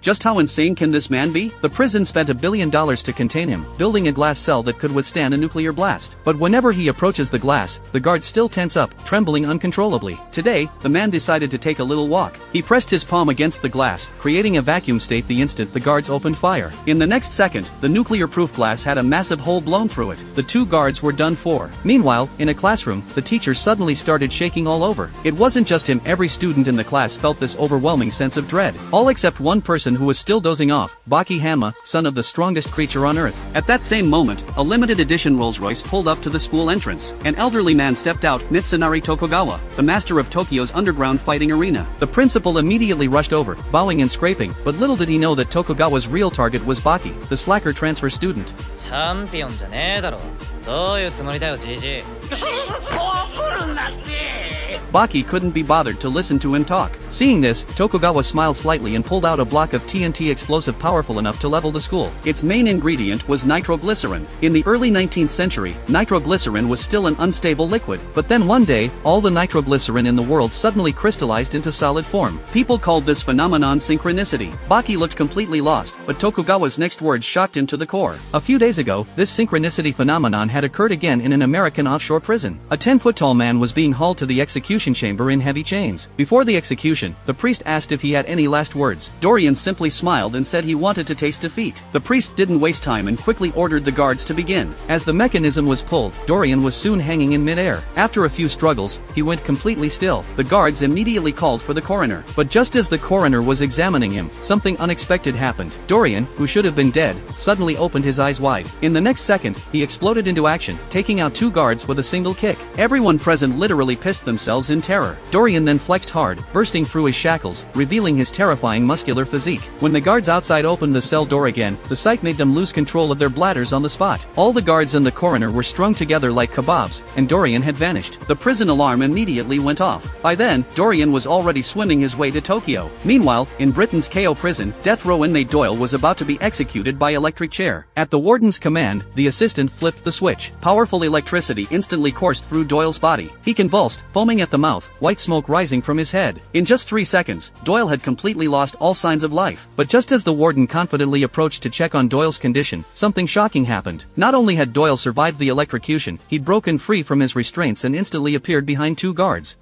Just how insane can this man be? The prison spent $1 billion to contain him, building a glass cell that could withstand a nuclear blast. But whenever he approaches the glass, the guards still tense up, trembling uncontrollably. Today, the man decided to take a little walk. He pressed his palm against the glass, creating a vacuum state the instant the guards opened fire. In the next second, the nuclear-proof glass had a massive hole blown through it. The two guards were done for. Meanwhile, in a classroom, the teacher suddenly started shaking all over. It wasn't just him, every student in the class felt this overwhelming sense of dread. All except one person who was still dozing off, Baki Hanma, son of the strongest creature on earth. At that same moment, a limited edition Rolls-Royce pulled up to the school entrance. An elderly man stepped out, Mitsunari Tokugawa, the master of Tokyo's underground fighting arena. The principal immediately rushed over, bowing and scraping, but little did he know that Tokugawa's real target was Baki, the slacker transfer student. Baki couldn't be bothered to listen to him talk. Seeing this, Tokugawa smiled slightly and pulled out a block of TNT explosive powerful enough to level the school. Its main ingredient was nitroglycerin. In the early 19th century, nitroglycerin was still an unstable liquid, but then one day, all the nitroglycerin in the world suddenly crystallized into solid form. People called this phenomenon synchronicity. Baki looked completely lost, but Tokugawa's next words shocked him to the core. A few days ago, this synchronicity phenomenon had occurred again in an American offshore prison. A 10-foot-tall man was being hauled to the execution chamber in heavy chains. Before the execution, the priest asked if he had any last words. Dorian simply smiled and said he wanted to taste defeat. The priest didn't waste time and quickly ordered the guards to begin. As the mechanism was pulled, Dorian was soon hanging in midair. After a few struggles, he went completely still. The guards immediately called for the coroner. But just as the coroner was examining him, something unexpected happened. Dorian, who should have been dead, suddenly opened his eyes wide. In the next second, he exploded into action, taking out two guards with a single kick. Everyone present literally pissed themselves in terror. Dorian then flexed hard, bursting through his shackles, revealing his terrifying muscular physique. When the guards outside opened the cell door again, the sight made them lose control of their bladders on the spot. All the guards and the coroner were strung together like kebabs, and Dorian had vanished. The prison alarm immediately went off. By then, Dorian was already swimming his way to Tokyo. Meanwhile, in Britain's KO prison, death row inmate Doyle was about to be executed by electric chair. At the warden's command, the assistant flipped the switch. Powerful electricity instantly coursed through Doyle's body. He convulsed, foaming at the mouth, white smoke rising from his head. In just 3 seconds, Doyle had completely lost all signs of life. But just as the warden confidently approached to check on Doyle's condition, something shocking happened. Not only had Doyle survived the electrocution, he'd broken free from his restraints and instantly appeared behind two guards.